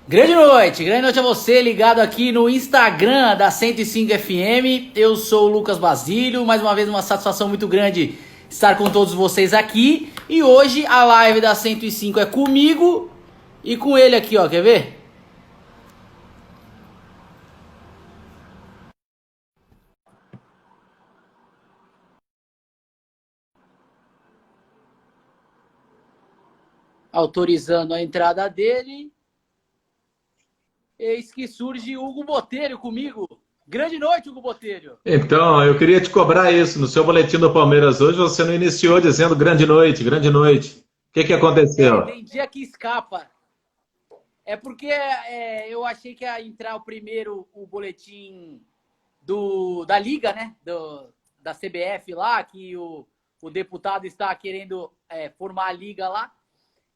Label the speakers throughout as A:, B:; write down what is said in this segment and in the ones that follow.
A: Grande noite a você ligado aqui no Instagram da 105 FM. Eu sou o Lucas Basílio, mais uma vez uma satisfação muito grande estar com todos vocês aqui. E hoje a live da 105 é comigo e com ele aqui, ó, quer ver? Autorizando a entrada dele. Eis que surge Hugo Botelho comigo. Grande noite, Hugo Botelho.
B: Então, eu queria te cobrar isso. No seu boletim do Palmeiras hoje, você não iniciou dizendo grande noite, grande noite. O que aconteceu?
A: Tem dia que escapa. É porque eu achei que ia entrar o primeiro o boletim da Liga, né? Da CBF lá, que o deputado está querendo formar a Liga lá.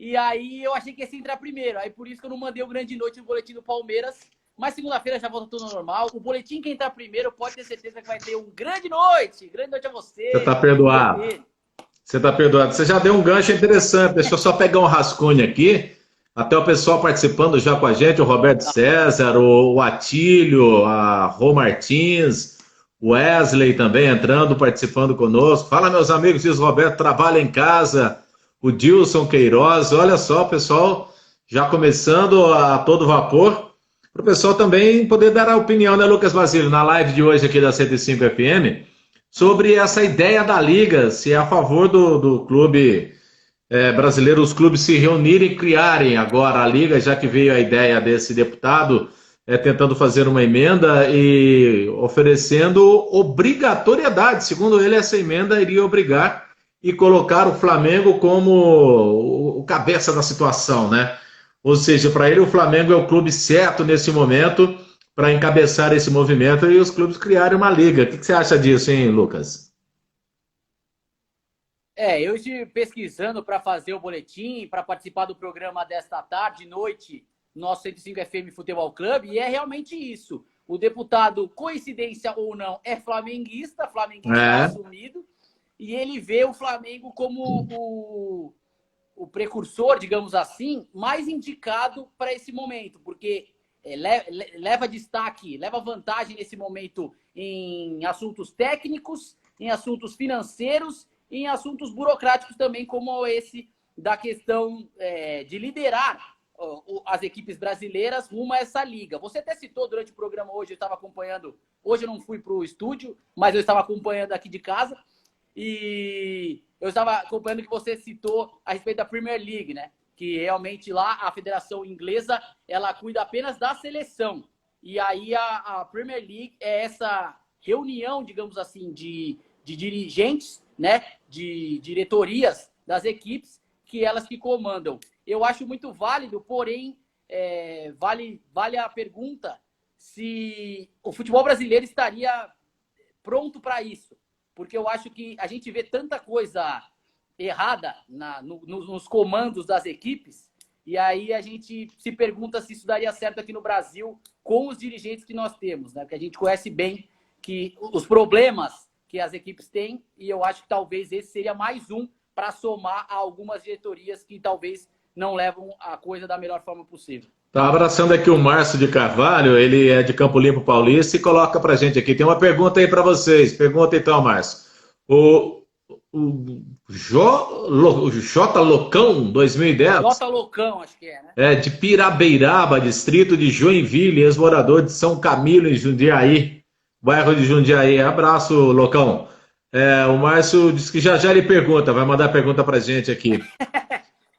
A: E aí eu achei que ia entrar primeiro. Aí por isso que eu não mandei o grande noite no boletim do Palmeiras. Mas segunda-feira já volta tudo normal. O boletim que entrar primeiro pode ter certeza que vai ter um grande noite. Grande noite a
B: Você
A: você.
B: está perdoado. Você está perdoado. Você já deu um gancho interessante. Deixa eu só pegar um rascunho aqui. Até o pessoal participando já com a gente, o Roberto César, o Atílio, a Rô Martins, o Wesley também entrando, participando conosco. Fala, meus amigos, diz Roberto, trabalha em casa. O Dilson Queiroz, olha só, pessoal, já começando a todo vapor, para o pessoal também poder dar a opinião, né, Lucas Basílio, na live de hoje aqui da 105 FM, sobre essa ideia da Liga, se é a favor do clube brasileiro, os clubes se reunirem e criarem agora a Liga, já que veio a ideia desse deputado tentando fazer uma emenda e oferecendo obrigatoriedade, segundo ele, essa emenda iria obrigar e colocar o Flamengo como o cabeça da situação, né? Ou seja, para ele o Flamengo é o clube certo nesse momento para encabeçar esse movimento e os clubes criarem uma liga. O que você acha disso, hein, Lucas?
A: Eu estive pesquisando para fazer o boletim, para participar do programa desta tarde, noite, nosso 105 FM Futebol Clube, e é realmente isso. O deputado, coincidência ou não, é flamenguista assumido, e ele vê o Flamengo como o precursor, digamos assim, mais indicado para esse momento, porque leva destaque, leva vantagem nesse momento em assuntos técnicos, em assuntos financeiros e em assuntos burocráticos também, como esse da questão de liderar as equipes brasileiras rumo a essa liga. Você até citou durante o programa hoje, eu estava acompanhando, hoje eu não fui para o estúdio, mas eu estava acompanhando aqui de casa, e eu estava acompanhando que você citou a respeito da Premier League, né? Que realmente lá a Federação Inglesa, ela cuida apenas da seleção. E aí a Premier League é essa reunião, digamos assim, de dirigentes, né? De diretorias das equipes, que elas que comandam. Eu acho muito válido, porém, vale a pergunta se o futebol brasileiro estaria pronto para isso. Porque eu acho que a gente vê tanta coisa errada nos comandos das equipes, e aí a gente se pergunta se isso daria certo aqui no Brasil com os dirigentes que nós temos, né? Porque a gente conhece bem que os problemas que as equipes têm, e eu acho que talvez esse seria mais um para somar a algumas diretorias que talvez não levam a coisa da melhor forma possível.
B: Tá abraçando aqui o Márcio de Carvalho, ele é de Campo Limpo Paulista e coloca pra gente aqui. Tem uma pergunta aí para vocês. Pergunta então, Márcio. O J Locão 2010?
A: J Locão, acho que né?
B: É de Pirabeiraba, distrito de Joinville, ex-morador de São Camilo, em Jundiaí, bairro de Jundiaí. Abraço, Locão. O Márcio disse que já ele pergunta, vai mandar pergunta pra gente aqui.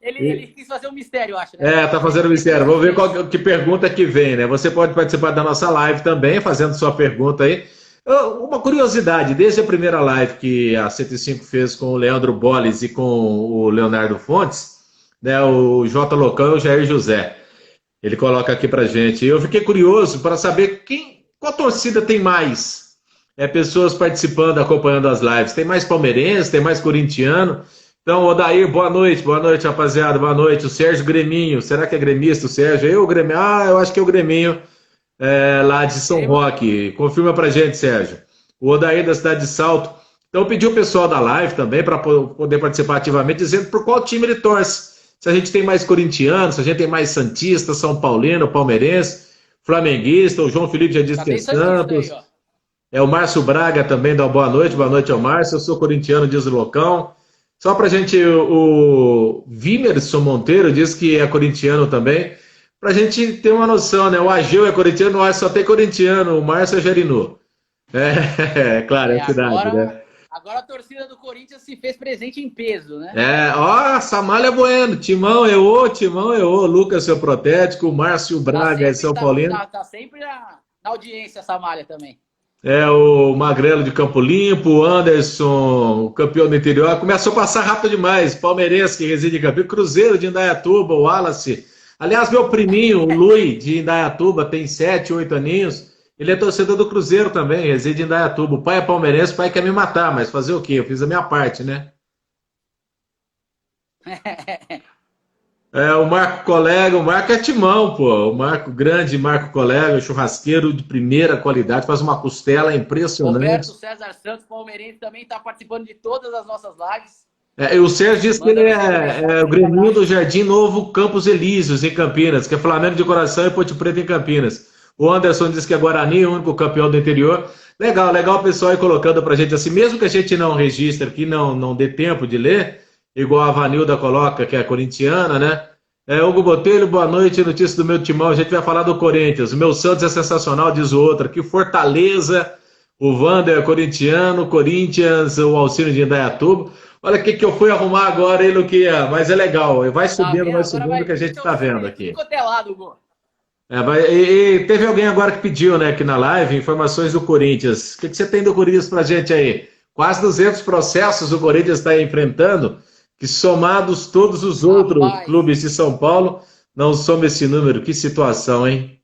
A: Ele quis fazer um mistério, eu acho, né?
B: Tá fazendo um mistério. Vamos ver que pergunta que vem, né? Você pode participar da nossa live também, fazendo sua pergunta aí. Uma curiosidade, desde a primeira live que a 105 fez com o Leandro Bolles e com o Leonardo Fontes, né, o J. Locão e o Jair José. Ele coloca aqui pra gente. Eu fiquei curioso para saber qual torcida tem mais pessoas participando, acompanhando as lives. Tem mais palmeirense, tem mais corintiano. Então, Odair, boa noite, rapaziada, boa noite. O Sérgio Greminho, será que é gremista o Sérgio? Eu acho que é o Greminho lá de São Roque. Confirma pra gente, Sérgio. O Odair da cidade de Salto. Então, pedi o pessoal da live também para poder participar ativamente, dizendo por qual time ele torce. se a gente tem mais corintianos, se a gente tem mais santista, São Paulino, palmeirense, flamenguista, o João Felipe já disse que é Santos. O Márcio Braga também dá uma boa noite ao Márcio, eu sou corintiano, diz o Locão. Só pra gente, o Vimerson Monteiro diz que é corintiano também, pra gente ter uma noção, né? O Ageu é corintiano, só tem corintiano, o Márcio é Gerinu. Claro, é a cidade,
A: agora,
B: né?
A: Agora a torcida do Corinthians se fez presente em peso, né?
B: Samalha Bueno, Timão eu, Lucas, seu protético, o Márcio Braga é São Paulino.
A: Tá sempre na audiência, Samalha também.
B: O Magrelo de Campo Limpo, o Anderson, o campeão do interior, começou a passar rápido demais, palmeirense que reside em Campo, Cruzeiro de Indaiatuba, o Wallace. Aliás, meu priminho, o Lui, de Indaiatuba, tem 7, 8 aninhos, ele é torcedor do Cruzeiro também, reside em Indaiatuba. O pai é palmeirense, o pai quer me matar, mas fazer o quê? Eu fiz a minha parte, né? O Marco Colega, o Marco é timão, pô. O Marco, grande Marco Colega, churrasqueiro de primeira qualidade, faz uma costela impressionante.
A: Roberto César Santos, palmeirense, também está participando de todas as nossas lives.
B: E o Sérgio disse que ele é o Greninho do Jardim Novo Campos Elíseos, em Campinas, que é Flamengo de coração e Ponte Preta em Campinas. O Anderson disse que é Guarani, o único campeão do interior. Legal o pessoal aí colocando pra gente assim, mesmo que a gente não registre aqui, não dê tempo de ler, igual a Vanilda coloca, que é corintiana, né? Hugo Botelho, boa noite, notícia do meu timão, a gente vai falar do Corinthians. O meu Santos é sensacional, diz o outro aqui, Fortaleza, o Wander é corintiano, Corinthians, o Alcino de Indaiatuba. Olha o que eu fui arrumar agora, hein, Luquinha? Mas é legal, vai subindo que a gente tá vendo aqui. E teve alguém agora que pediu, né, aqui na live, informações do Corinthians. O que você tem do Corinthians pra gente aí? Quase 200 processos o Corinthians está enfrentando, que somados todos os outros clubes de São Paulo, não soma esse número. Que situação, hein?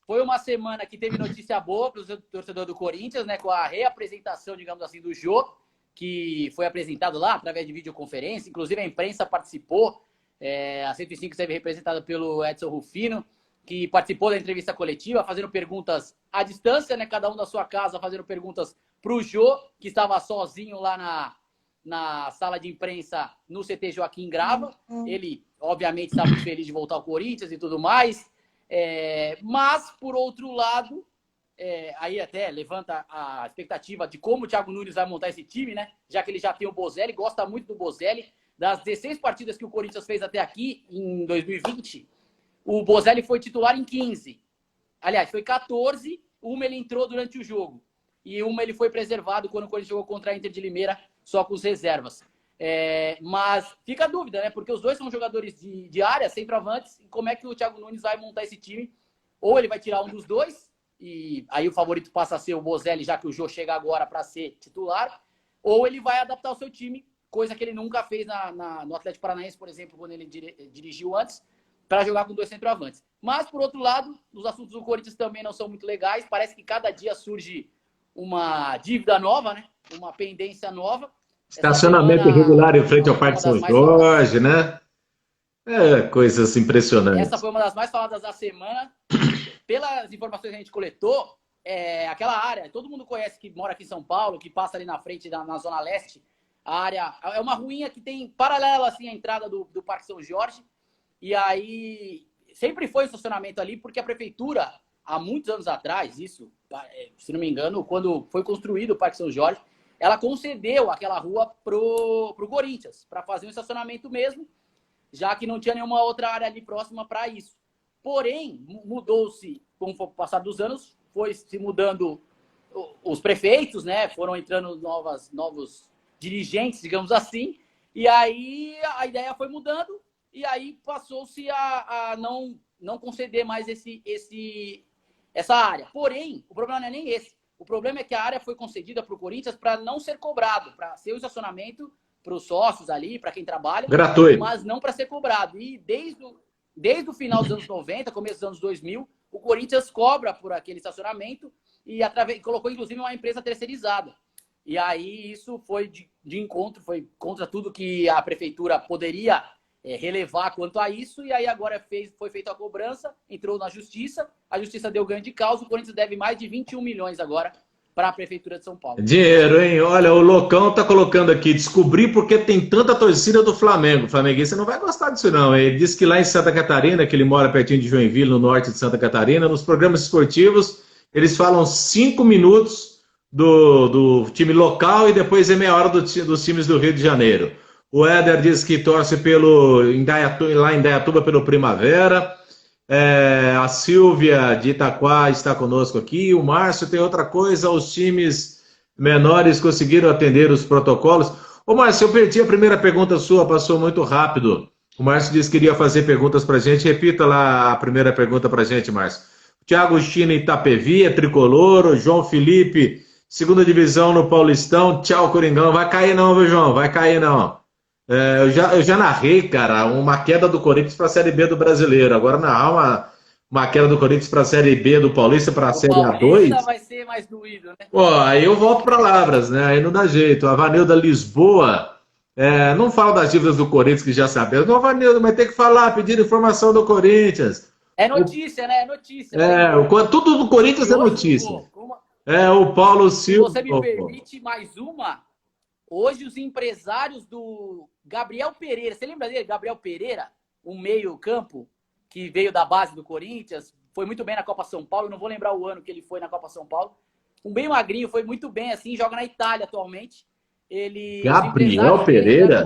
A: Foi uma semana que teve notícia boa para o torcedor do Corinthians, né, com a reapresentação, digamos assim, do Jô, que foi apresentado lá através de videoconferência. Inclusive a imprensa participou. A 105 esteve representada pelo Edson Rufino, que participou da entrevista coletiva, fazendo perguntas à distância, né, cada um da sua casa, fazendo perguntas para o Jô, que estava sozinho lá na sala de imprensa no CT Joaquim Grava. Ele, obviamente, está muito feliz de voltar ao Corinthians e tudo mais. Mas, por outro lado, aí até levanta a expectativa de como o Thiago Nunes vai montar esse time, né? Já que ele já tem o Bozelli, gosta muito do Bozelli. Das 16 partidas que o Corinthians fez até aqui, em 2020, o Bozelli foi titular em 15. Aliás, foi 14, uma ele entrou durante o jogo. E uma ele foi preservado quando o Corinthians jogou contra a Inter de Limeira, só com os reservas. Mas fica a dúvida, né? Porque os dois são jogadores de área, centroavantes. E como é que o Thiago Nunes vai montar esse time? Ou ele vai tirar um dos dois, e aí o favorito passa a ser o Bozelli, já que o Jô chega agora para ser titular. Ou ele vai adaptar o seu time, coisa que ele nunca fez no Atlético Paranaense, por exemplo, quando ele dirigiu antes, para jogar com dois centroavantes. Mas, por outro lado, os assuntos do Corinthians também não são muito legais. Parece que cada dia surge uma dívida nova, né? Uma pendência nova.
B: Estacionamento irregular em frente ao Parque São Jorge, né? Coisas impressionantes.
A: Essa foi uma das mais faladas da semana. Pelas informações que a gente coletou, aquela área, todo mundo conhece que mora aqui em São Paulo, que passa ali na frente, na Zona Leste. A área é uma ruinha que tem paralela assim à entrada do Parque São Jorge. E aí sempre foi estacionamento ali, porque a prefeitura, há muitos anos atrás, isso, se não me engano, quando foi construído o Parque São Jorge, ela concedeu aquela rua pro Corinthians, para fazer um estacionamento mesmo, já que não tinha nenhuma outra área ali próxima para isso. Porém, mudou-se, com o passar dos anos, foi se mudando os prefeitos, né? Foram entrando novos dirigentes, digamos assim, e aí a ideia foi mudando, e aí passou-se a não conceder mais essa área. Porém, o problema não é nem esse. O problema é que a área foi concedida para o Corinthians para não ser cobrado, para ser o estacionamento para os sócios ali, para quem trabalha,
B: gratuito,
A: mas não para ser cobrado. E desde o final dos anos 90, começo dos anos 2000, o Corinthians cobra por aquele estacionamento e colocou, inclusive, uma empresa terceirizada. E aí isso foi de encontro, foi contra tudo que a prefeitura poderia relevar quanto a isso, e aí agora foi feita a cobrança, entrou na justiça, a justiça deu ganho de causa, o Corinthians deve mais de 21 milhões agora para a Prefeitura de São Paulo.
B: Dinheiro, hein? Olha, o Locão tá colocando aqui, descobri porque tem tanta torcida do Flamengo. Flamenguista não vai gostar disso não. Ele disse que lá em Santa Catarina, que ele mora pertinho de Joinville, no norte de Santa Catarina, nos programas esportivos, eles falam 5 minutos do time local e depois é meia hora dos times do Rio de Janeiro. O Éder diz que torce lá em Indaiatuba pelo Primavera. A Silvia de Itaquá está conosco aqui. O Márcio tem outra coisa, os times menores conseguiram atender os protocolos. Ô Márcio, eu perdi a primeira pergunta sua, passou muito rápido. O Márcio disse que iria fazer perguntas para a gente. Repita lá a primeira pergunta para a gente, Márcio. Thiago China Itapevi, é tricolor. O João Felipe, segunda divisão no Paulistão. Tchau, Coringão. Vai cair não, viu, João? Vai cair não. Eu já narrei, cara, uma queda do Corinthians para a Série B do Brasileiro. Agora narrar uma queda do Corinthians para a Série B do Paulista para a Série A2.
A: Vai ser mais doído, né?
B: Pô, aí eu volto para Lavras, né? Aí não dá jeito. A Vanilda Lisboa, não fala das dívidas do Corinthians que já sabemos. Não, Vanilda, mas tem que falar, pedir informação do Corinthians.
A: É notícia, né? É notícia.
B: Tudo do Corinthians é notícia. O Paulo Silva.
A: Se você me permite mais uma. Hoje os empresários do Gabriel Pereira, você lembra dele? Gabriel Pereira, um meio-campo que veio da base do Corinthians, foi muito bem na Copa São Paulo, eu não vou lembrar o ano que ele foi na Copa São Paulo. Um bem magrinho, foi muito bem assim, joga na Itália atualmente.
B: Gabriel Pereira?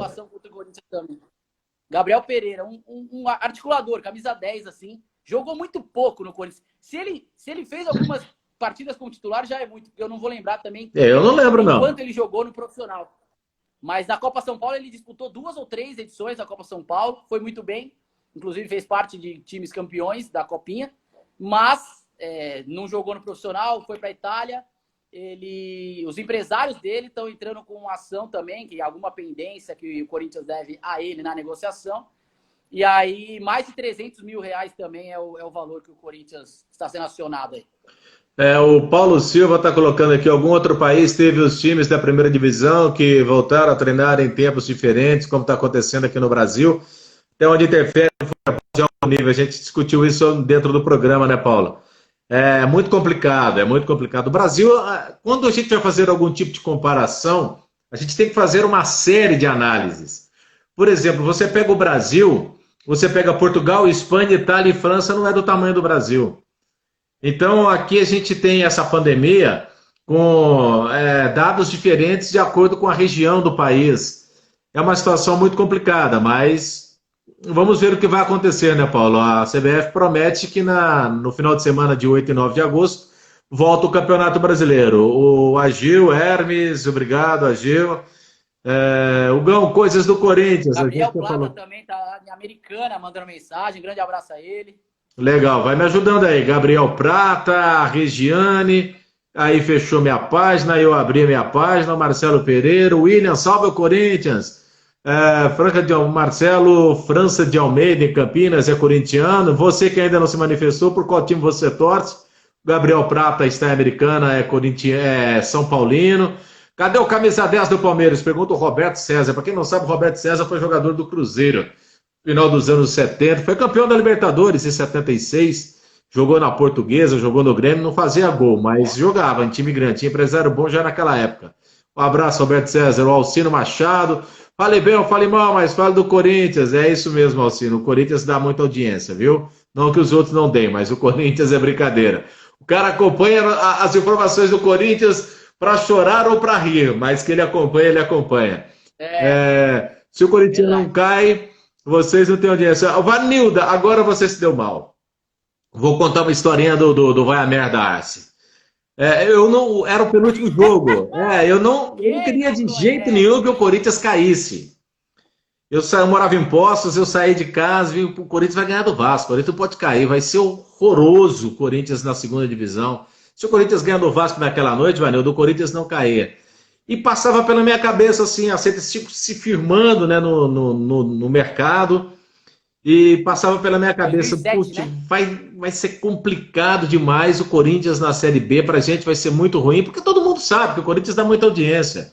A: Gabriel Pereira, um articulador, camisa 10 assim, jogou muito pouco no Corinthians. Se ele fez algumas partidas como titular já é muito, porque eu não vou lembrar também.
B: Eu não lembro, não.
A: Quanto ele jogou no profissional. Mas na Copa São Paulo ele disputou 2 ou 3 edições da Copa São Paulo, foi muito bem. Inclusive fez parte de times campeões da Copinha, mas não jogou no profissional, foi para a Itália. Os empresários dele estão entrando com uma ação também, que alguma pendência que o Corinthians deve a ele na negociação. E aí mais de 300 mil reais também é o valor que o Corinthians está sendo acionado aí.
B: O Paulo Silva está colocando aqui, algum outro país teve os times da primeira divisão que voltaram a treinar em tempos diferentes, como está acontecendo aqui no Brasil, até onde interfere o nível. A gente discutiu isso dentro do programa, né, Paulo? É muito complicado, é muito complicado. O Brasil, quando a gente vai fazer algum tipo de comparação, a gente tem que fazer uma série de análises. Por exemplo, você pega o Brasil, você pega Portugal, Espanha, Itália e França, não é do tamanho do Brasil. Então, aqui a gente tem essa pandemia com dados diferentes de acordo com a região do país. É uma situação muito complicada, mas vamos ver o que vai acontecer, né, Paulo? A CBF promete que no final de semana de 8 e 9 de agosto volta o Campeonato Brasileiro. O Agil, Hermes, obrigado, Agil. O Gão, coisas do Corinthians.
A: Gabriel Plata também está em Americana, mandando mensagem. Grande abraço a ele.
B: Legal, vai me ajudando aí. Gabriel Prata, Regiane, aí fechou minha página, eu abri minha página, Marcelo Pereira, William, salve o Corinthians. Marcelo França de Almeida, em Campinas, é corintiano. Você que ainda não se manifestou, por qual time você torce? Gabriel Prata está em Americana, é São Paulino. Cadê o camisa 10 do Palmeiras? Pergunta o Roberto César. Para quem não sabe, o Roberto César foi jogador do Cruzeiro. Final dos anos 70, foi campeão da Libertadores em 76, jogou na Portuguesa, jogou no Grêmio, não fazia gol, mas jogava em time grande, tinha empresário bom já naquela época. Um abraço, Roberto César, o Alcino Machado, fale bem ou fale mal, mas fale do Corinthians, é isso mesmo, Alcino, o Corinthians dá muita audiência, viu? Não que os outros não deem, mas o Corinthians é brincadeira. O cara acompanha as informações do Corinthians para chorar ou para rir, mas que ele acompanha, ele acompanha. Se o Corinthians não cai... Vocês não têm audiência. Vanilda, agora você se deu mal. Vou contar uma historinha do Vai a Merda Arce. Eu não... Era o penúltimo jogo. Eu não queria de jeito nenhum que o Corinthians caísse. Eu morava em Poços, eu saí de casa, vi o Corinthians vai ganhar do Vasco. O Corinthians pode cair, vai ser horroroso o Corinthians na segunda divisão. Se o Corinthians ganhar do Vasco naquela noite, Vanilda, o Corinthians não caía. E passava pela minha cabeça, assim, a 105 se firmando, né, no mercado. E passava pela minha cabeça, 2007, né? vai ser complicado demais o Corinthians na Série B. Pra gente vai ser muito ruim, porque todo mundo sabe que o Corinthians dá muita audiência.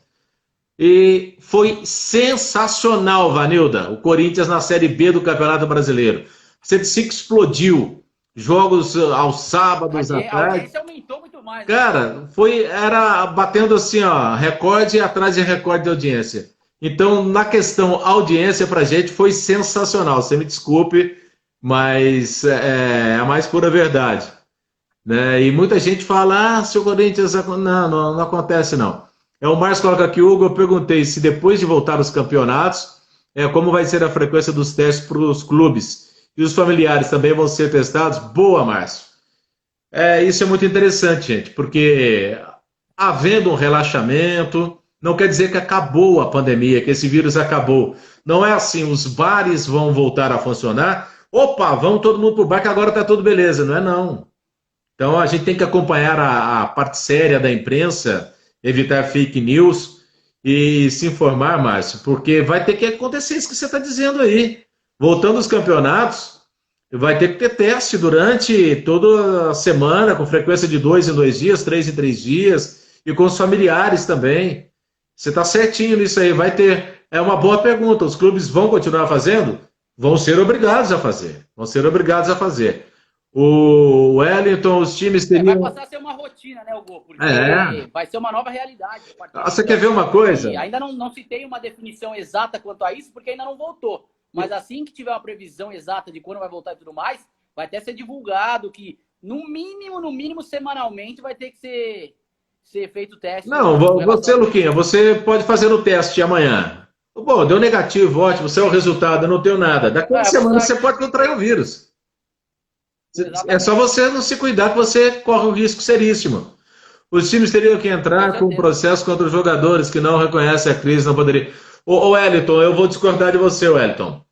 B: E foi sensacional, Vanilda, o Corinthians na Série B do Campeonato Brasileiro. A 105 explodiu. Jogos aos sábados à tarde.
A: A audiência aumentou muito mais.
B: Cara, era batendo assim, ó, recorde atrás de recorde de audiência. Então, na questão audiência, pra gente foi sensacional. Você me desculpe, mas é a mais pura verdade. Né? E muita gente fala, se o Corinthians... Não acontece, não. O Márcio coloca aqui, Hugo, eu perguntei se depois de voltar os campeonatos, como vai ser a frequência dos testes para os clubes? E os familiares também vão ser testados? Boa, Márcio. Isso é muito interessante, gente, porque havendo um relaxamento, não quer dizer que acabou a pandemia, que esse vírus acabou. Não é assim, os bares vão voltar a funcionar, opa, vamos todo mundo pro bar que agora tá tudo beleza. Não é não. Então a gente tem que acompanhar a parte séria da imprensa, evitar fake news e se informar, Márcio, porque vai ter que acontecer isso que você está dizendo aí. Voltando aos campeonatos, vai ter que ter teste durante toda a semana, com frequência de 2 em 2 dias, 3 em 3 dias, e com os familiares também. Você está certinho nisso aí, vai ter. É uma boa pergunta. Os clubes vão continuar fazendo? Vão ser obrigados a fazer. Vão ser obrigados a fazer. O Wellington, os times teriam...
A: Vai passar a ser uma rotina, né, Hugo? Porque vai ser uma nova realidade.
B: Você quer ver uma coisa?
A: E ainda não se tem uma definição exata quanto a isso, porque ainda não voltou. Mas assim que tiver uma previsão exata de quando vai voltar e tudo mais, vai até ser divulgado que, no mínimo, semanalmente, vai ter que ser feito o teste.
B: Não, você, Luquinha, você pode fazer o teste amanhã. Bom, deu negativo, ótimo, você é o resultado, eu não tenho nada. Daqui a uma semana você pode contrair o vírus. Exatamente. É só você não se cuidar que você corre um risco seríssimo. Os times teriam que entrar com um processo contra os jogadores que não reconhecem a crise, não poderia... Ô Wellington, eu vou discordar de você, Wellington.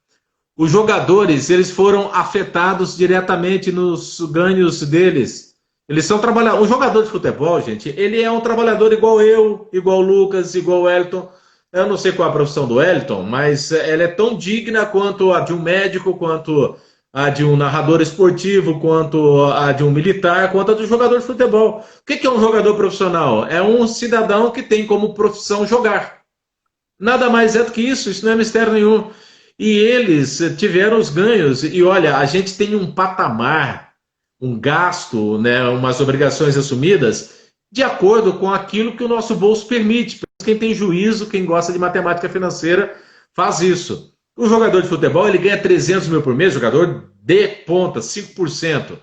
B: Os jogadores, eles foram afetados diretamente nos ganhos deles. Eles são trabalhadores. O jogador de futebol, gente, ele é um trabalhador igual eu, igual o Lucas, igual o Wellington. Eu não sei qual é a profissão do Wellington, mas ela é tão digna quanto a de um médico, quanto a de um narrador esportivo, quanto a de um militar, quanto a do jogador de futebol. O que é um jogador profissional? É um cidadão que tem como profissão jogar. Nada mais é do que isso não é mistério nenhum. E eles tiveram os ganhos. E olha, a gente tem um patamar, um gasto, né, umas obrigações assumidas de acordo com aquilo que o nosso bolso permite. Quem tem juízo, quem gosta de matemática financeira, faz isso. O jogador de futebol, ele ganha 300 mil por mês, jogador de ponta, 5%.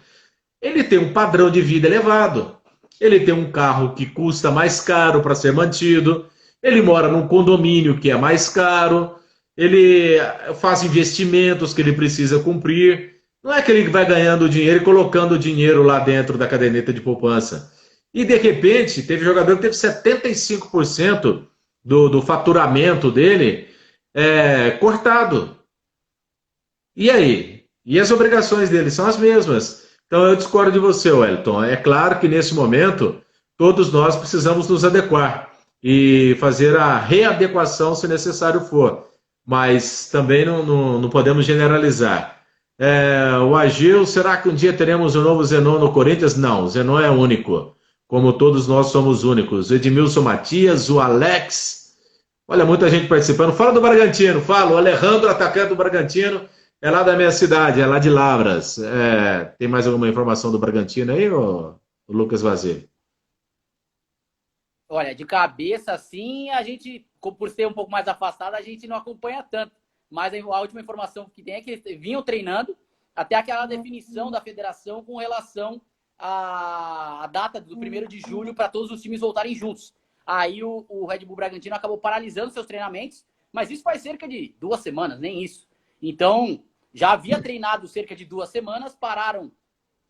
B: Ele tem um padrão de vida elevado. Ele tem um carro que custa mais caro para ser mantido. Ele mora num condomínio que é mais caro. Ele faz investimentos que ele precisa cumprir. Não é que ele vai ganhando dinheiro e colocando o dinheiro lá dentro da caderneta de poupança. E, de repente, teve jogador que teve 75% do faturamento dele cortado. E aí? E as obrigações dele são as mesmas. Então, eu discordo de você, Wellington. É claro que, nesse momento, todos nós precisamos nos adequar e fazer a readequação, se necessário for. Mas também não podemos generalizar. O Agil, será que um dia teremos um novo Zenon no Corinthians? Não, o Zenon é único. Como todos nós somos únicos. O Edmilson Matias, o Alex. Olha, muita gente participando. Fala do Bragantino, fala. O Alejandro, atacante do Bragantino, é lá da minha cidade, é lá de Lavras. Tem mais alguma informação do Bragantino aí, o Lucas Vazio?
A: Olha, de cabeça, assim, a gente, por ser um pouco mais afastado, a gente não acompanha tanto. Mas a última informação que tem é que eles vinham treinando até aquela definição da federação com relação à data do 1º de julho para todos os times voltarem juntos. Aí o Red Bull Bragantino acabou paralisando seus treinamentos, mas isso faz cerca de 2 semanas, nem isso. Então, já havia treinado cerca de 2 semanas, pararam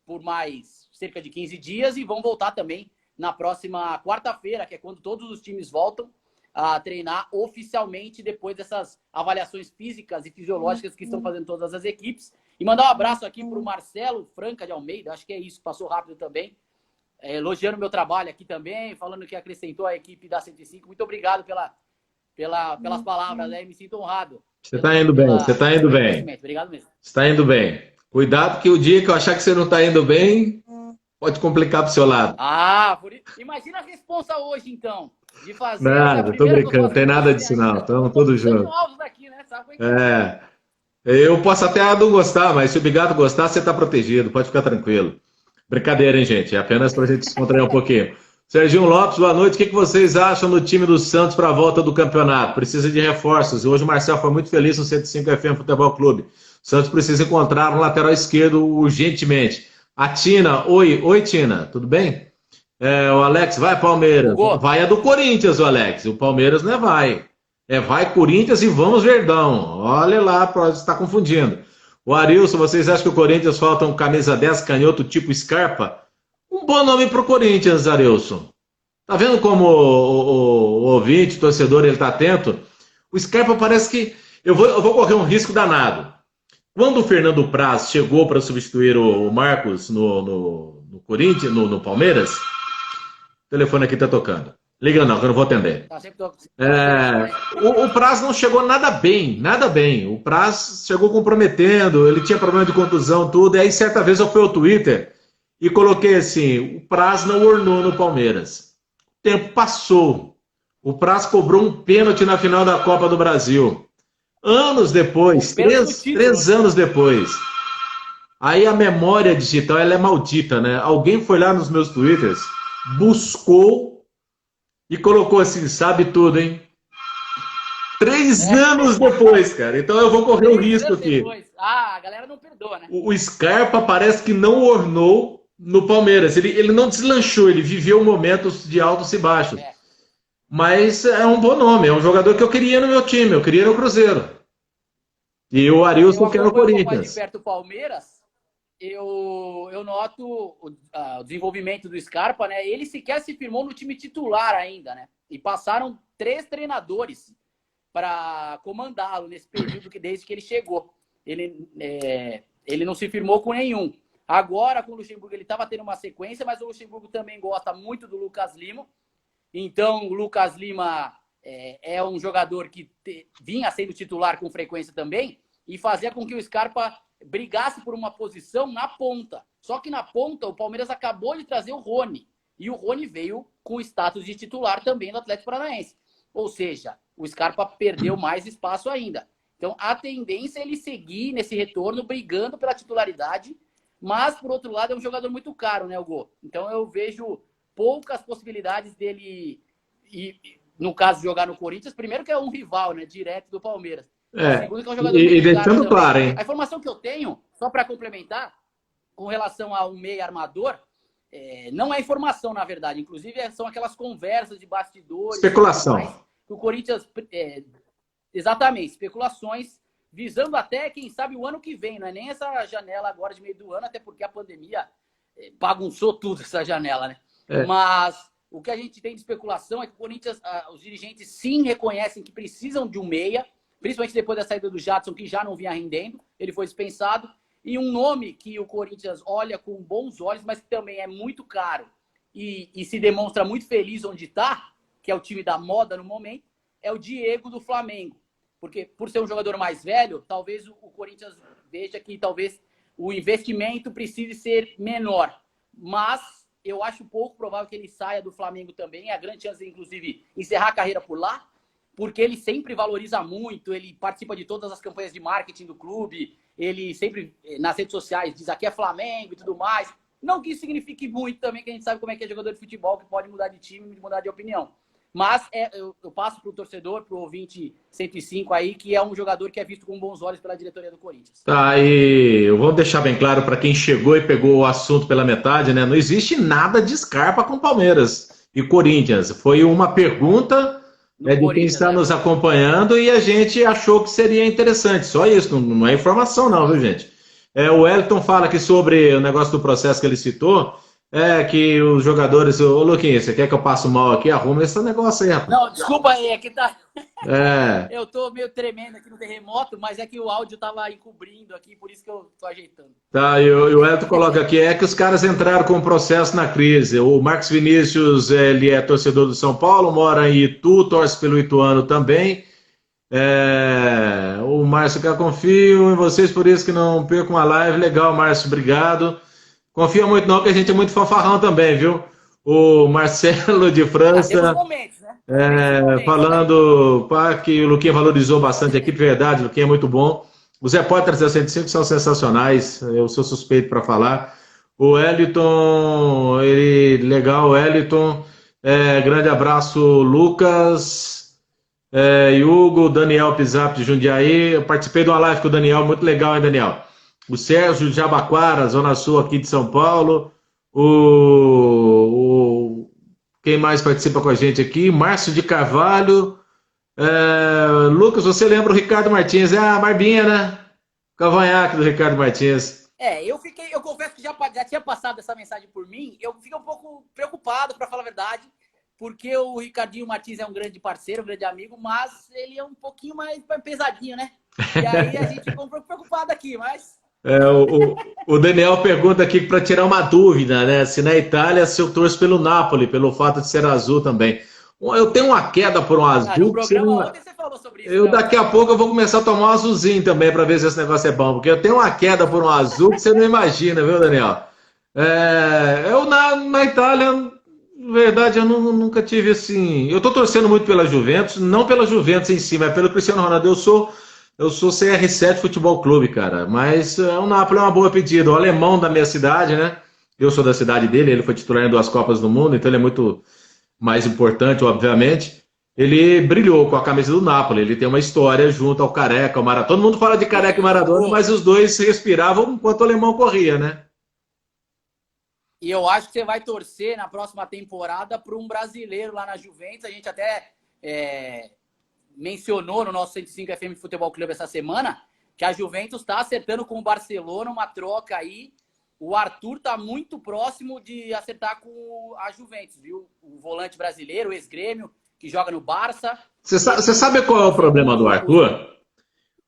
A: por mais cerca de 15 dias e vão voltar também na próxima quarta-feira, que é quando todos os times voltam a treinar oficialmente depois dessas avaliações físicas e fisiológicas que estão fazendo todas as equipes. E mandar um abraço aqui para o Marcelo Franca de Almeida, acho que é isso, passou rápido também, elogiando meu trabalho aqui também, falando que acrescentou a equipe da 105. Muito obrigado pelas palavras, me sinto honrado.
B: Você está indo bem, você está indo bem.
A: Obrigado mesmo.
B: Você está indo bem. Cuidado que o dia que eu achar que você não está indo bem, pode complicar para o seu lado.
A: Imagina a responsa hoje, então, de fazer...
B: Nada, tô brincando, não tem nada disso não, estamos todos juntos.
A: Daqui, né? Sabe?
B: Eu posso até não gostar, mas se o Bigato gostar, você está protegido, pode ficar tranquilo. Brincadeira, hein, gente? É apenas para a gente descontrair um pouquinho. Serginho Lopes, boa noite. O que vocês acham do time do Santos para a volta do campeonato? Precisa de reforços. Hoje o Marcel foi muito feliz no 105 FM Futebol Clube. O Santos precisa encontrar um lateral esquerdo urgentemente. A Tina, oi Tina, tudo bem? O Alex, vai Palmeiras. Vai do Corinthians, o Alex. O Palmeiras não é vai. É vai Corinthians e vamos Verdão. Olha lá, pode estar confundindo. O Arilson, vocês acham que o Corinthians falta um camisa 10 canhoto tipo Scarpa? Um bom nome para o Corinthians, Arilson. Tá vendo como o ouvinte, o torcedor, ele tá atento? O Scarpa parece que... Eu vou correr um risco danado. Quando o Fernando Praz chegou para substituir o Marcos no Corinthians, no Palmeiras, o telefone aqui tá tocando. Liga não, que eu não vou atender. O Praz não chegou nada bem. O Praz chegou comprometendo, ele tinha problema de contusão, tudo. E aí, certa vez, eu fui ao Twitter e coloquei assim, o Praz não ornou no Palmeiras. O tempo passou. O Praz cobrou um pênalti na final da Copa do Brasil. Anos depois, três anos depois. Aí a memória digital, ela é maldita, né? Alguém foi lá nos meus Twitters, buscou e colocou assim, sabe tudo, hein? 3 anos depois, cara. Então eu vou correr o risco aqui.
A: A galera não perdoa, né?
B: O Scarpa parece que não ornou no Palmeiras. Ele não deslanchou, ele viveu momentos de altos e baixos. Mas é um bom nome, é um jogador que eu queria no meu time, eu queria no Cruzeiro. E o Arilson quer no Corinthians.
A: De perto do Palmeiras, eu noto o desenvolvimento do Scarpa, né? Ele sequer se firmou no time titular ainda, né? E passaram 3 treinadores para comandá-lo nesse período desde que ele chegou. Ele não se firmou com nenhum. Agora, com o Luxemburgo, ele estava tendo uma sequência, mas o Luxemburgo também gosta muito do Lucas Lima. Então, o Lucas Lima é um jogador que vinha sendo titular com frequência também e fazia com que o Scarpa brigasse por uma posição na ponta. Só que na ponta, o Palmeiras acabou de trazer o Rony. E o Rony veio com o status de titular também do Atlético Paranaense. Ou seja, o Scarpa perdeu mais espaço ainda. Então, a tendência é ele seguir nesse retorno, brigando pela titularidade. Mas, por outro lado, é um jogador muito caro, né, Hugo? Então, eu vejo poucas possibilidades dele, no caso, jogar no Corinthians. Primeiro que é um rival, né, direto do Palmeiras. Segundo que é um jogador
B: e deixando claro, hein?
A: A informação que eu tenho, só para complementar, com relação ao meio armador, não é informação, na verdade. Inclusive, são aquelas conversas de bastidores.
B: Especulação.
A: Que o Corinthians... exatamente, especulações, visando até, quem sabe, o ano que vem. Não é nem essa janela agora de meio do ano, até porque a pandemia bagunçou tudo essa janela, né? Mas o que a gente tem de especulação é que o Corinthians, os dirigentes sim reconhecem que precisam de um meia, principalmente depois da saída do Jadson, que já não vinha rendendo, ele foi dispensado, e um nome que o Corinthians olha com bons olhos, mas que também é muito caro e se demonstra muito feliz onde está, que é o time da moda no momento, é o Diego do Flamengo. Porque por ser um jogador mais velho, talvez o Corinthians veja que talvez o investimento precise ser menor. Mas eu acho pouco provável que ele saia do Flamengo também. É a grande chance de, inclusive, encerrar a carreira por lá, porque ele sempre valoriza muito, ele participa de todas as campanhas de marketing do clube, ele sempre, nas redes sociais, diz aqui é Flamengo e tudo mais. Não que isso signifique muito também, que a gente sabe como é que é jogador de futebol, que pode mudar de time e mudar de opinião. Mas eu passo para o torcedor, para o ouvinte 105 aí, que é um jogador que é visto com bons olhos pela diretoria do Corinthians.
B: Tá, e eu vou deixar bem claro para quem chegou e pegou o assunto pela metade, né? Não existe nada de Scarpa com Palmeiras e Corinthians. Foi uma pergunta de quem está nos acompanhando e a gente achou que seria interessante. Só isso, não é informação não, viu, gente? O Wellington fala aqui sobre o negócio do processo que ele citou. Que os jogadores... Ô, Luquinha, você quer que eu passe mal aqui? Arruma esse negócio aí, rapaz.
A: Não, desculpa aí, é que tá... Eu tô meio tremendo aqui no terremoto, mas é que o áudio tava encobrindo aqui, por isso que eu tô ajeitando.
B: Tá, e o Elton coloca aqui, que os caras entraram com o processo na crise. O Marcos Vinícius, ele é torcedor do São Paulo, mora em Itu, torce pelo Ituano também. O Márcio quer confio em vocês, por isso que não percam a live. Legal, Márcio, obrigado. Confia muito não, que a gente é muito fanfarrão também, viu? O Marcelo de França,
A: momentos, né?
B: falando que o Luquinha valorizou bastante aqui, de verdade, o Luquinha é muito bom. Os repórteres da 105 são sensacionais, eu sou suspeito para falar. O Wellington, legal, Wellington. Grande abraço, Lucas, Hugo, Daniel Pizap de Jundiaí. Eu participei de uma live com o Daniel, muito legal, hein, Daniel? O Sérgio de Jabaquara, Zona Sul aqui de São Paulo. Quem mais participa com a gente aqui? Márcio de Carvalho. Lucas, você lembra o Ricardo Martins? A Barbinha, né? Cavanhaque do Ricardo Martins.
A: Eu confesso que já tinha passado essa mensagem por mim. Eu fiquei um pouco preocupado, para falar a verdade, porque o Ricardinho Martins é um grande parceiro, um grande amigo, mas ele é um pouquinho mais pesadinho, né? E aí a gente ficou um pouco preocupado aqui, mas...
B: O Daniel pergunta aqui para tirar uma dúvida, né? Se na Itália se eu torço pelo Napoli, pelo fato de ser azul também. Eu tenho uma queda por um azul.
A: No programa ontem você falou sobre isso.
B: Daqui a pouco eu vou começar a tomar um azulzinho também para ver se esse negócio é bom, porque eu tenho uma queda por um azul que você não imagina, viu, Daniel? Na Itália, na verdade, eu nunca tive assim. Eu tô torcendo muito pela Juventus, não pela Juventus em si, mas pelo Cristiano Ronaldo. Eu sou CR7 Futebol Clube, cara, mas o Napoli é uma boa pedida. O alemão da minha cidade, né? Eu sou da cidade dele, ele foi titular em 2 Copas do Mundo, então ele é muito mais importante, obviamente. Ele brilhou com a camisa do Napoli, ele tem uma história junto ao Careca, ao Maradona. Todo mundo fala de Careca e Maradona, mas os dois respiravam enquanto o alemão corria, né?
A: E eu acho que você vai torcer na próxima temporada para um brasileiro lá na Juventus. A gente até mencionou no nosso 105 FM Futebol Clube essa semana que a Juventus está acertando com o Barcelona uma troca aí. O Arthur está muito próximo de acertar com a Juventus, viu? O volante brasileiro, o ex-grêmio, que joga no Barça.
B: Você sabe qual é o problema do Arthur?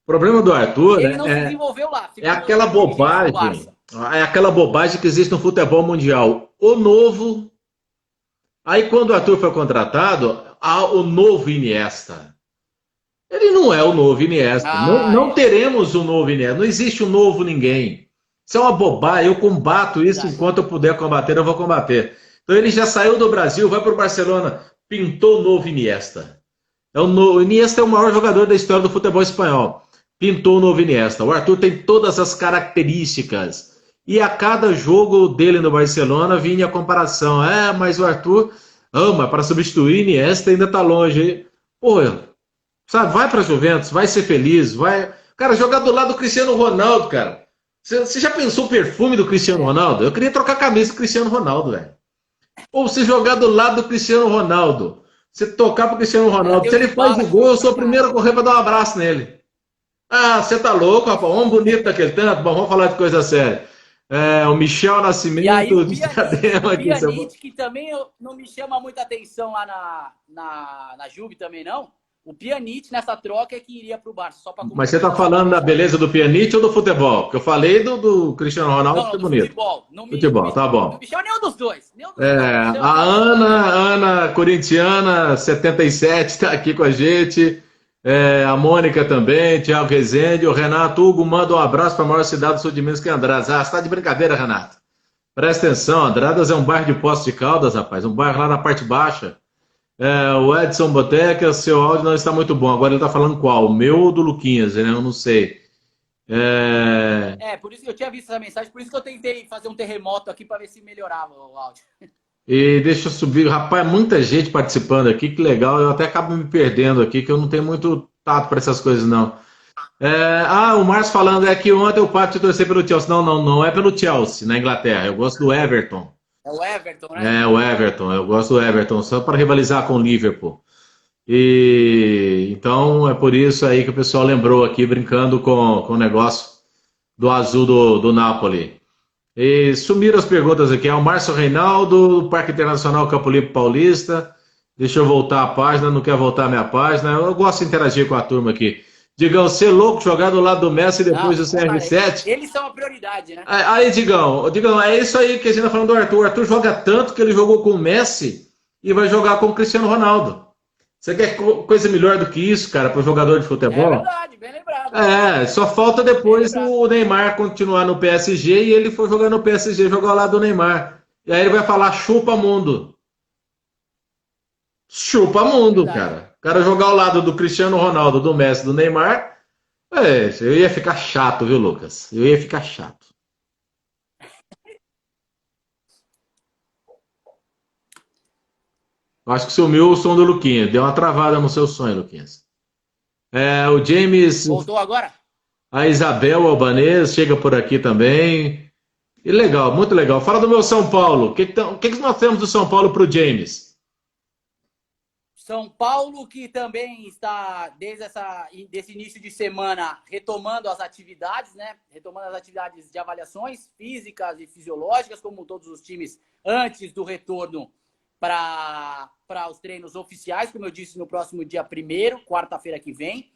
B: O problema do Arthur
A: ele não se desenvolveu lá.
B: É aquela bobagem. É aquela bobagem que existe no futebol mundial. O novo. Aí quando o Arthur foi contratado, o novo Iniesta. Ele não é o novo Iniesta. Não teremos o novo Iniesta. Não existe um novo ninguém. Isso é uma bobagem. Eu combato isso enquanto eu puder combater, eu vou combater. Então ele já saiu do Brasil, vai para o Barcelona, pintou o novo Iniesta. O Iniesta é o maior jogador da história do futebol espanhol. Pintou o novo Iniesta. O Arthur tem todas as características. E a cada jogo dele no Barcelona vinha a comparação. Mas o Arthur ama para substituir Iniesta, ainda está longe. Pô, sabe, vai para a Juventus, vai ser feliz, vai... Cara, jogar do lado do Cristiano Ronaldo, cara. Você já pensou o perfume do Cristiano Ronaldo? Eu queria trocar a camisa do Cristiano Ronaldo, velho. Ou você jogar do lado do Cristiano Ronaldo. Você tocar pro Cristiano Ronaldo. Se ele faz o gol, eu sou o primeiro a correr para dar um abraço nele. Você tá louco, rapaz? Homem bonito daquele tanto. Bom, vamos falar de coisa séria. O Michel Nascimento.
A: E aí, o Pjanic, que também não me chama muita atenção lá na Juve também, não. O Pjanic nessa troca é que iria pro Barça. Só
B: Mas você tá falando da beleza do Pjanic ou do futebol? Porque eu falei do Cristiano Ronaldo, que é bonito. Futebol, tá bom.
A: Não Michel, nenhum dos dois.
B: A Ana corintiana, 77, tá aqui com a gente. A Mônica também, Thiago Rezende, o Renato Hugo manda um abraço para a maior cidade do sul de Minas, que é Andradas. Você tá de brincadeira, Renato. Presta atenção, Andradas é um bairro de Poços de Caldas, rapaz, um bairro lá na parte baixa. O Edson Boteca, seu áudio não está muito bom. Agora ele está falando qual? O meu ou do Luquinhas? Né? Eu não sei.
A: Por isso que eu tinha visto essa mensagem, por isso que eu tentei fazer um terremoto aqui para ver se melhorava o áudio.
B: E deixa eu subir. Rapaz, muita gente participando aqui, que legal. Eu até acabo me perdendo aqui, que eu não tenho muito tato para essas coisas, não. O Márcio falando que ontem o Pato de torcer pelo Chelsea. Não é pelo Chelsea, na Inglaterra. Eu gosto do Everton.
A: É o Everton, né?
B: O Everton. Eu gosto do Everton, só para rivalizar com o Liverpool. Então, é por isso aí que o pessoal lembrou aqui, brincando com o negócio do azul do Napoli. E sumiram as perguntas aqui. O Márcio Reinaldo, Parque Internacional Campo Limpo Paulista. Deixa eu voltar a página, não quer voltar a minha página. Eu gosto de interagir com a turma aqui. Digão, você é louco jogar do lado do Messi depois do CR7?
A: Eles são a prioridade, né?
B: Aí, Digão, é isso aí que a gente está falando do Arthur. O Arthur joga tanto que ele jogou com o Messi e vai jogar com o Cristiano Ronaldo. Você quer coisa melhor do que isso, cara, para o jogador de futebol?
A: É verdade, bem lembrado.
B: Só falta depois o Neymar continuar no PSG e ele for jogar no PSG, jogar ao lado do Neymar. E aí ele vai falar chupa mundo. Chupa mundo, cara. O cara jogar ao lado do Cristiano Ronaldo, do Messi, do Neymar, eu ia ficar chato, viu, Lucas? Eu ia ficar chato. Acho que sumiu o som do Luquinhas. Deu uma travada no seu sonho, Luquinhas. O James,
A: Voltou agora?
B: a Isabel Albanês chega por aqui também. E legal, muito legal. Fala do meu São Paulo. O que nós temos do São Paulo para o James?
A: São Paulo, que também está, desse início de semana, retomando as atividades, né? Retomando as atividades de avaliações físicas e fisiológicas, como todos os times, antes do retorno para os treinos oficiais, como eu disse, no próximo dia 1º, quarta-feira que vem.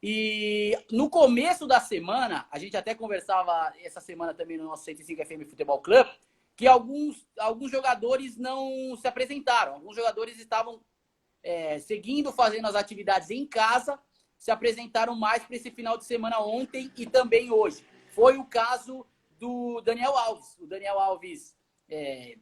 A: E no começo da semana, a gente até conversava essa semana também no nosso 105 FM Futebol Club, que alguns jogadores não se apresentaram. Alguns jogadores estavam seguindo fazendo as atividades em casa, se apresentaram mais para esse final de semana ontem e também hoje. Foi o caso do Daniel Alves. O Daniel Alves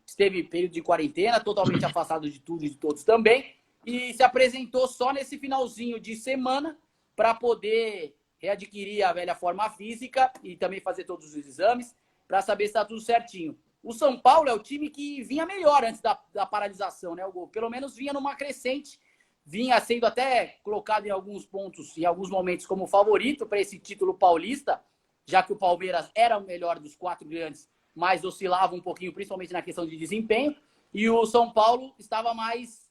A: esteve em período de quarentena, totalmente afastado de tudo e de todos também, e se apresentou só nesse finalzinho de semana para poder readquirir a velha forma física e também fazer todos os exames para saber se está tudo certinho. O São Paulo é o time que vinha melhor antes da paralisação, né, Hugo? Pelo menos vinha numa crescente, vinha sendo até colocado em alguns pontos, em alguns momentos, como favorito para esse título paulista, já que o Palmeiras era o melhor dos 4 grandes, mas oscilava um pouquinho, principalmente na questão de desempenho, e o São Paulo estava mais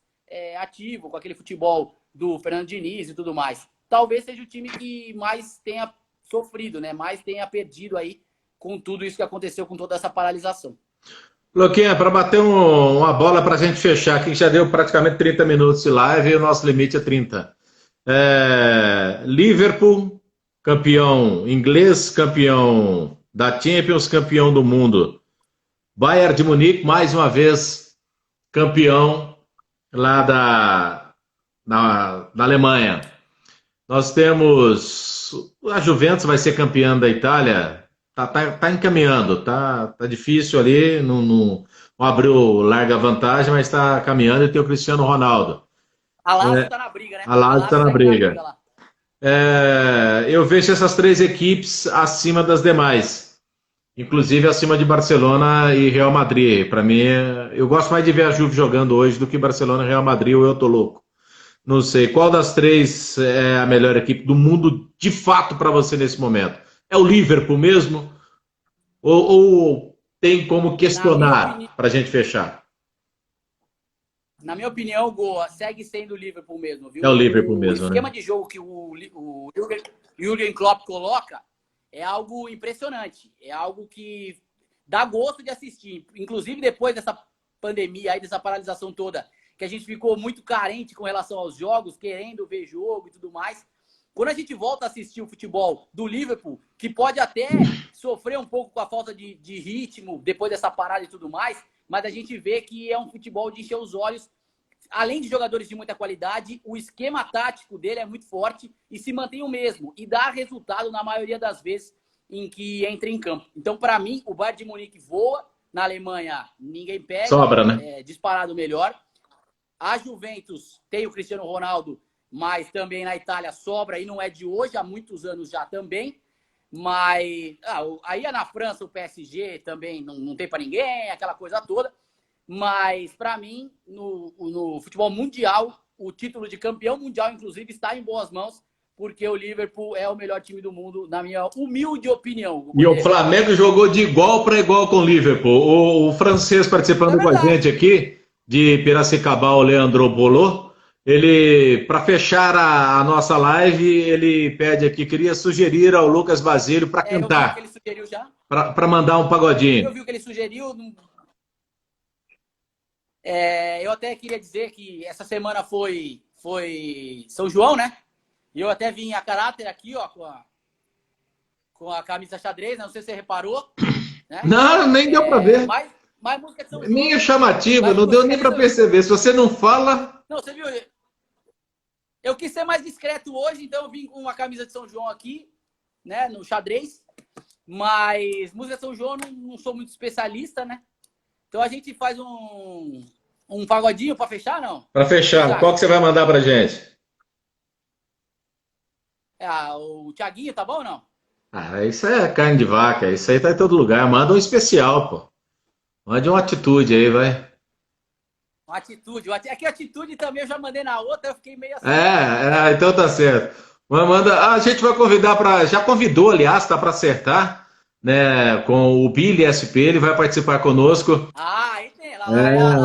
A: ativo, com aquele futebol do Fernando Diniz e tudo mais. Talvez seja o time que mais tenha sofrido, né? Mais tenha perdido aí com tudo isso que aconteceu, com toda essa paralisação.
B: Luquinha, para bater uma bola para a gente fechar aqui, que já deu praticamente 30 minutos de live e o nosso limite é 30. Liverpool, campeão inglês, campeão da Champions, campeão do mundo. Bayern de Munique, mais uma vez, campeão lá da Alemanha. Nós temos a Juventus, vai ser campeã da Itália. Tá encaminhando, tá difícil ali, não abriu larga vantagem, mas está caminhando e tem o Cristiano Ronaldo.
A: A Lazio está na briga, né?
B: A Lazio está na briga. Eu vejo essas 3 equipes acima das demais, inclusive acima de Barcelona e Real Madrid. Para mim, eu gosto mais de ver a Juve jogando hoje do que Barcelona e Real Madrid, ou eu tô louco. Não sei, qual das 3 é a melhor equipe do mundo de fato para você nesse momento? É o Liverpool mesmo? Ou tem como questionar para a gente fechar?
A: Na minha opinião, Goa segue sendo o Liverpool mesmo, viu?
B: É o Liverpool mesmo,
A: O esquema de jogo que o Jürgen Klopp coloca é algo impressionante. É algo que dá gosto de assistir. Inclusive, depois dessa pandemia aí, dessa paralisação toda, que a gente ficou muito carente com relação aos jogos, querendo ver jogo e tudo mais. Quando a gente volta a assistir o futebol do Liverpool, que pode até sofrer um pouco com a falta de ritmo depois dessa parada e tudo mais, mas a gente vê que é um futebol de encher os olhos. Além de jogadores de muita qualidade, o esquema tático dele é muito forte e se mantém o mesmo. E dá resultado na maioria das vezes em que entra em campo. Então, para mim, o Bayern de Munique voa. Na Alemanha, ninguém pega.
B: Sobra, né?
A: Disparado melhor. A Juventus tem o Cristiano Ronaldo, mas também na Itália sobra, e não é de hoje, há muitos anos já também. Mas aí na França o PSG também não tem para ninguém, aquela coisa toda. Mas para mim, no futebol mundial, o título de campeão mundial, inclusive, está em boas mãos, porque o Liverpool é o melhor time do mundo, na minha humilde opinião.
B: E o Flamengo jogou de igual para igual com o Liverpool. O francês participando com a gente aqui, de Piracicaba, o Leandro Bolot, ele, para fechar a nossa live, ele pede aqui, queria sugerir ao Lucas Basílio para cantar.
A: Eu vi que ele sugeriu já.
B: Para mandar um pagodinho.
A: Eu vi o que ele sugeriu. Eu até queria dizer que essa semana foi São João, né? E eu até vim a caráter aqui, ó, com a camisa xadrez, não sei se você reparou. Né?
B: Não, nem deu para ver.
A: Mais música de São João.
B: Nem é chamativo, não deu nem para perceber. Se você não fala...
A: Não, você viu? Eu quis ser mais discreto hoje, então eu vim com uma camisa de São João aqui, né, no xadrez. Mas música de São João não sou muito especialista, né? Então a gente faz um pagodinho para fechar, não?
B: Para fechar, qual que você vai mandar pra gente?
A: O Thiaguinho, tá bom ou não?
B: Isso é carne de vaca, isso aí tá em todo lugar. Manda um especial, pô. Mande uma atitude aí, vai.
A: Uma atitude. Aqui a atitude também eu já mandei na outra, eu fiquei meio assim.
B: Então tá certo. A gente vai convidar para. Já convidou, aliás, tá para acertar, né? Com o Billy SP, ele vai participar conosco.
A: Aí tem.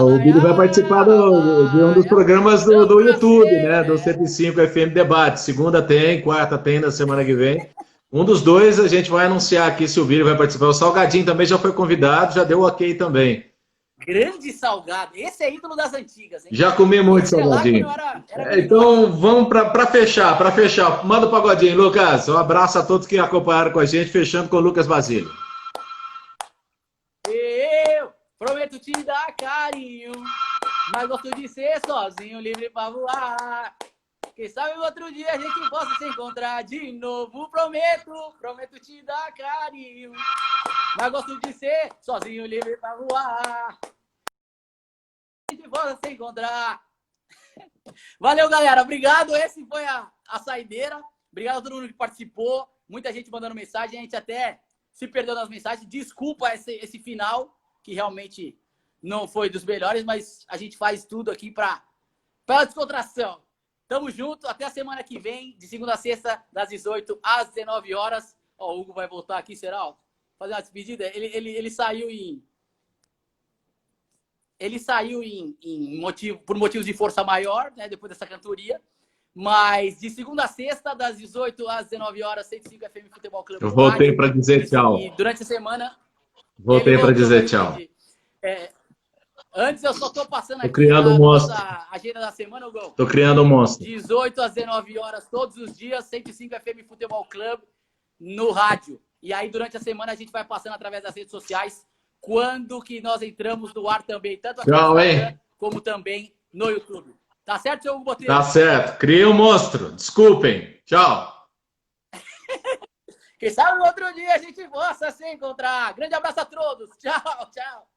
B: O Billy vai participar de um dos programas do YouTube, né? Do 105 FM Debate. Segunda tem, quarta tem, na semana que vem. Um dos dois a gente vai anunciar aqui se o Billy vai participar. O Salgadinho também já foi convidado, já deu ok também.
A: Grande Salgado. Esse é ídolo das antigas, hein?
B: Já comi muito Salgadinho. Então, vamos para fechar, Manda o pagodinho, Lucas. Um abraço a todos que acompanharam com a gente, fechando com o Lucas Basílio.
A: Eu prometo te dar carinho, mas gosto de ser sozinho, livre pra voar. Quem sabe outro dia a gente possa se encontrar de novo. Prometo te dar carinho, mas gosto de ser sozinho, livre pra voar. A gente possa se encontrar. Valeu, galera. Obrigado. Esse foi a saideira. Obrigado a todo mundo que participou. Muita gente mandando mensagem. A gente até se perdeu nas mensagens. Desculpa esse final, que realmente não foi dos melhores, mas a gente faz tudo aqui para descontração. Tamo junto. Até a semana que vem, de segunda a sexta, das 18 às 19 horas. Ó, o Hugo vai voltar aqui, será? Fazer uma despedida. Ele saiu por motivos de força maior, né, depois dessa cantoria. Mas de segunda a sexta, das 18 às 19 horas, 105 FM Futebol Clube.
B: Eu voltei para dizer tchau.
A: E durante a semana...
B: Voltei para dizer tchau.
A: Antes eu só estou passando aqui
B: criando um monstro.
A: A agenda da semana, Hugo.
B: Estou criando um monstro.
A: 18 às 19 horas, todos os dias, 105 FM Futebol Clube no rádio. E aí, durante a semana, a gente vai passando através das redes sociais quando que nós entramos no ar também, tanto aqui no Instagram, como também no YouTube. Tá certo, seu Hugo Botelho? Tá certo.
B: Criei um monstro. Desculpem. Tchau.
A: Quem sabe outro dia a gente possa se encontrar. Grande abraço a todos. Tchau, tchau.